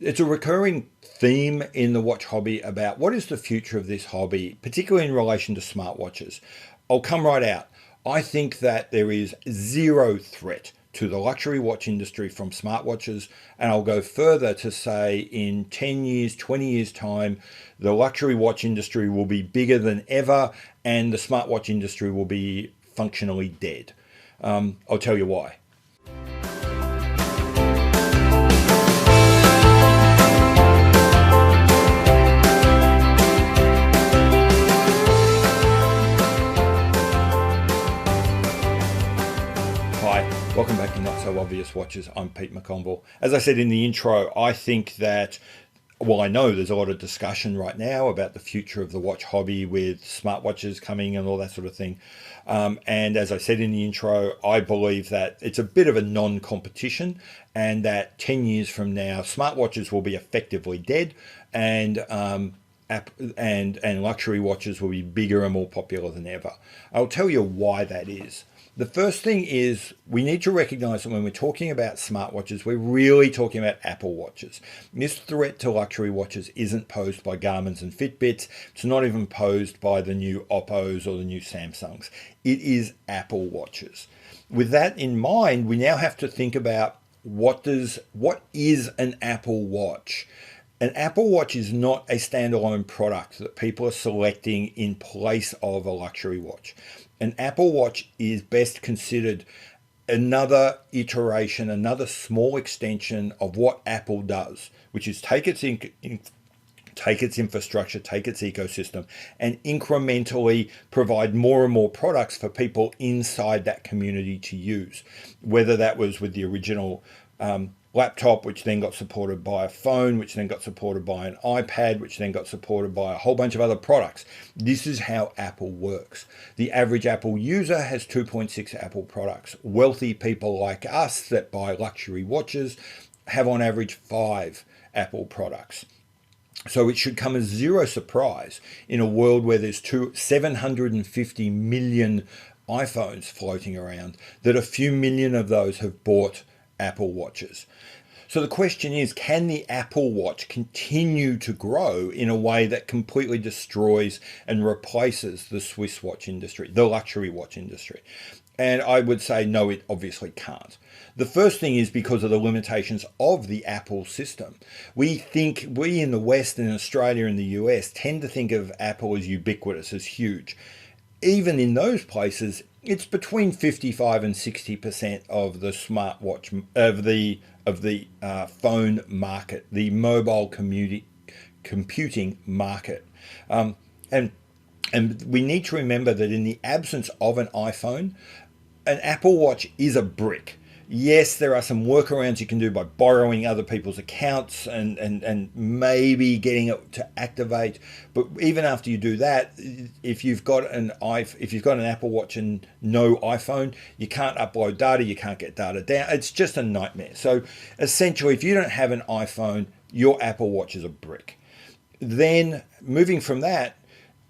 It's a recurring theme in the watch hobby about what is the future of this hobby, particularly in relation to smartwatches. I'll come right out. I think that there is zero threat to the luxury watch industry from smartwatches, and I'll go further to say in 10 years, 20 years time, the luxury watch industry will be bigger than ever and the smartwatch industry will be functionally dead. I'll tell you why. Welcome back to Not So Obvious Watches. I'm Pete McConville. As I said in the intro, I think that, well, I know there's a lot of discussion right now about the future of the watch hobby with smartwatches coming and all that sort of thing. And as I said in the intro, I believe that it's a bit of a non-competition and that 10 years from now, smartwatches will be effectively dead and luxury watches will be bigger and more popular than ever. I'll tell you why that is. The first thing is we need to recognize that when we're talking about smartwatches, we're really talking about Apple watches. This threat to luxury watches isn't posed by Garmin's and Fitbits. It's not even posed by the new Oppos or the new Samsungs. It is Apple watches. With that in mind, we now have to think about what is an Apple Watch? An Apple Watch is not a standalone product that people are selecting in place of a luxury watch. An Apple Watch is best considered another iteration, another small extension of what Apple does, which is take its infrastructure, take its ecosystem, and incrementally provide more and more products for people inside that community to use. Whether that was with the original laptop, which then got supported by a phone, which then got supported by an iPad, which then got supported by a whole bunch of other products. This is how Apple works. The average Apple user has 2.6 Apple products. Wealthy people like us that buy luxury watches have on average 5 Apple products. So it should come as zero surprise in a world where there's 750 million iPhones floating around that a few million of those have bought Apple watches. So the question is, can the Apple Watch continue to grow in a way that completely destroys and replaces the Swiss watch industry, the luxury watch industry? And I would say no, it obviously can't. The first thing is because of the limitations of the Apple system. We in the West and Australia and the US tend to think of Apple as ubiquitous, as huge. Even in those places, it's between 55 and 60% of the smartwatch of the phone market, the mobile computing market, and we need to remember that in the absence of an iPhone, an Apple Watch is a brick. Yes, there are some workarounds you can do by borrowing other people's accounts and maybe getting it to activate. But even after you do that, if you've got an Apple Watch and no iPhone, you can't upload data, you can't get data down. It's just a nightmare. So essentially, if you don't have an iPhone, your Apple Watch is a brick. Then moving from that,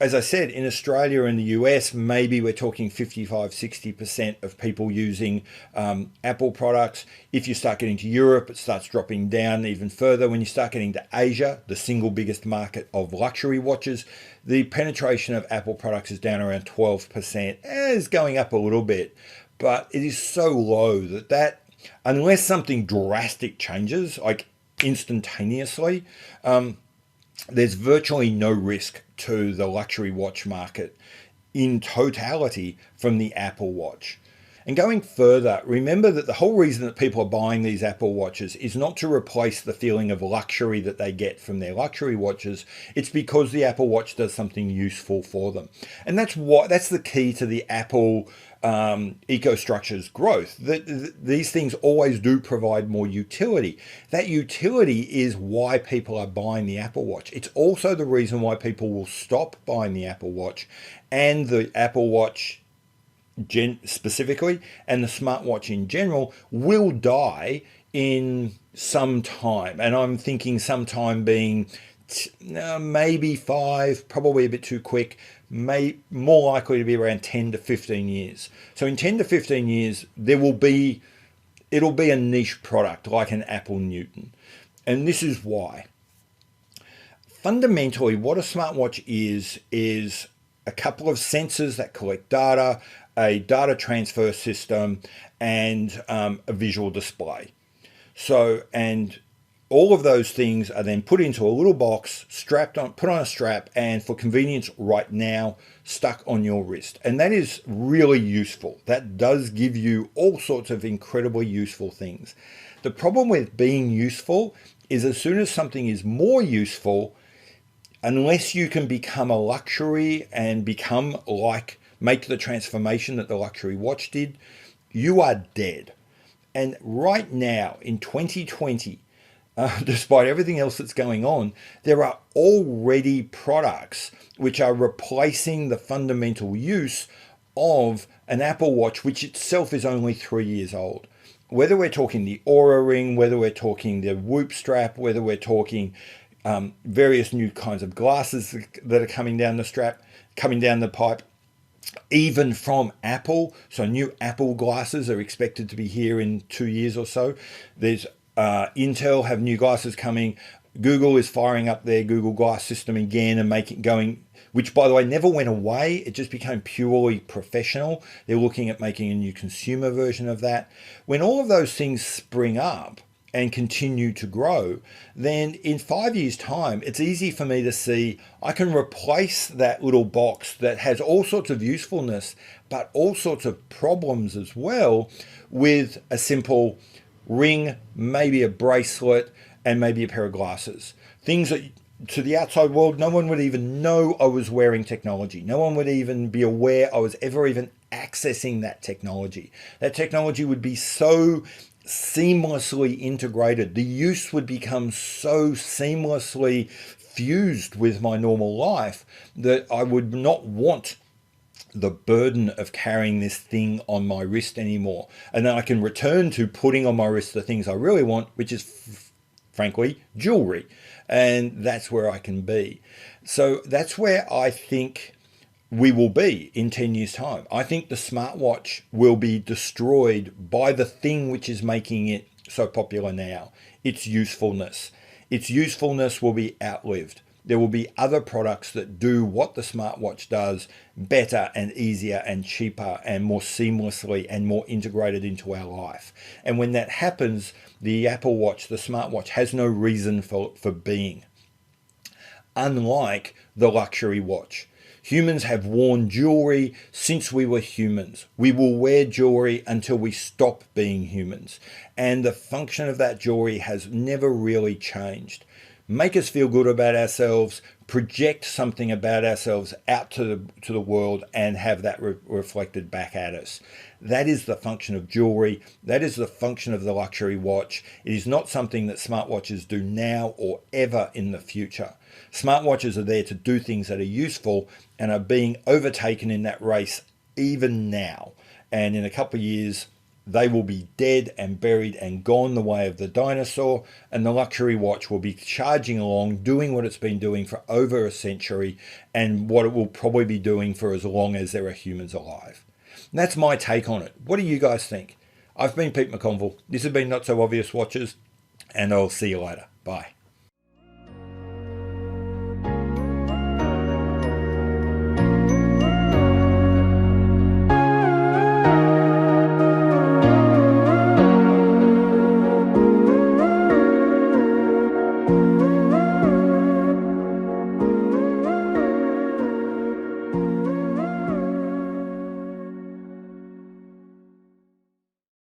as I said, in Australia and the US, maybe we're talking 55, 60% of people using Apple products. If you start getting to Europe, it starts dropping down even further. When you start getting to Asia, the single biggest market of luxury watches, the penetration of Apple products is down around 12%. It's going up a little bit, but it is so low that unless something drastic changes, like instantaneously, there's virtually no risk to the luxury watch market in totality from the Apple Watch. And going further, remember that the whole reason that people are buying these Apple Watches is not to replace the feeling of luxury that they get from their luxury watches. It's because the Apple Watch does something useful for them. And that's the key to the Apple ecostructure's growth. These things always do provide more utility. That utility is why people are buying the Apple Watch. It's also the reason why people will stop buying the Apple Watch and the Apple Watch specifically and the smartwatch in general will die in some time. And I'm thinking sometime being maybe 5, probably a bit too quick, more likely to be around 10 to 15 years. So in 10 to 15 years, it'll be a niche product like an Apple Newton. And this is why. Fundamentally, what a smartwatch is a couple of sensors that collect data, a data transfer system, and a visual display. So, and all of those things are then put into a little box, put on a strap, and for convenience right now, stuck on your wrist. And that is really useful. That does give you all sorts of incredibly useful things. The problem with being useful is as soon as something is more useful, unless you can become a luxury and make the transformation that the luxury watch did, you are dead. And right now in 2020, despite everything else that's going on, there are already products which are replacing the fundamental use of an Apple Watch, which itself is only 3 years old. Whether we're talking the Aura Ring, whether we're talking the Whoop strap, whether we're talking various new kinds of glasses that are coming down the pipe, even from Apple. So new Apple glasses are expected to be here in 2 years or so. There's Intel have new glasses coming. Google is firing up their Google Glass system again and going, which by the way never went away. It just became purely professional. They're looking at making a new consumer version of that. When all of those things spring up and continue to grow, then in 5 years' time, it's easy for me to see I can replace that little box that has all sorts of usefulness, but all sorts of problems as well, with a simple ring, maybe a bracelet, and maybe a pair of glasses. Things that to the outside world, no one would even know I was wearing technology. No one would even be aware I was ever even accessing that technology. That technology would be so seamlessly integrated. The use would become so seamlessly fused with my normal life that I would not want the burden of carrying this thing on my wrist anymore. And then I can return to putting on my wrist the things I really want, which is frankly jewelry. And that's where I can be. So that's where I think we will be in 10 years' time. I think the smartwatch will be destroyed by the thing which is making it so popular now, its usefulness. Its usefulness will be outlived. There will be other products that do what the smartwatch does better and easier and cheaper and more seamlessly and more integrated into our life. And when that happens, the Apple Watch, the smartwatch, has no reason for being. Unlike the luxury watch. Humans have worn jewelry since we were humans. We will wear jewelry until we stop being humans. And the function of that jewelry has never really changed. Make us feel good about ourselves, project something about ourselves out to the world, and have that reflected back at us. That is the function of jewelry. That is the function of the luxury watch. It is not something that smartwatches do now or ever in the future. Smartwatches are there to do things that are useful and are being overtaken in that race even now. And in a couple of years, they will be dead and buried and gone the way of the dinosaur, and the luxury watch will be charging along, doing what it's been doing for over a century, and what it will probably be doing for as long as there are humans alive. And that's my take on it. What do you guys think? I've been Pete McConville. This has been Not So Obvious Watches, and I'll see you later. Bye.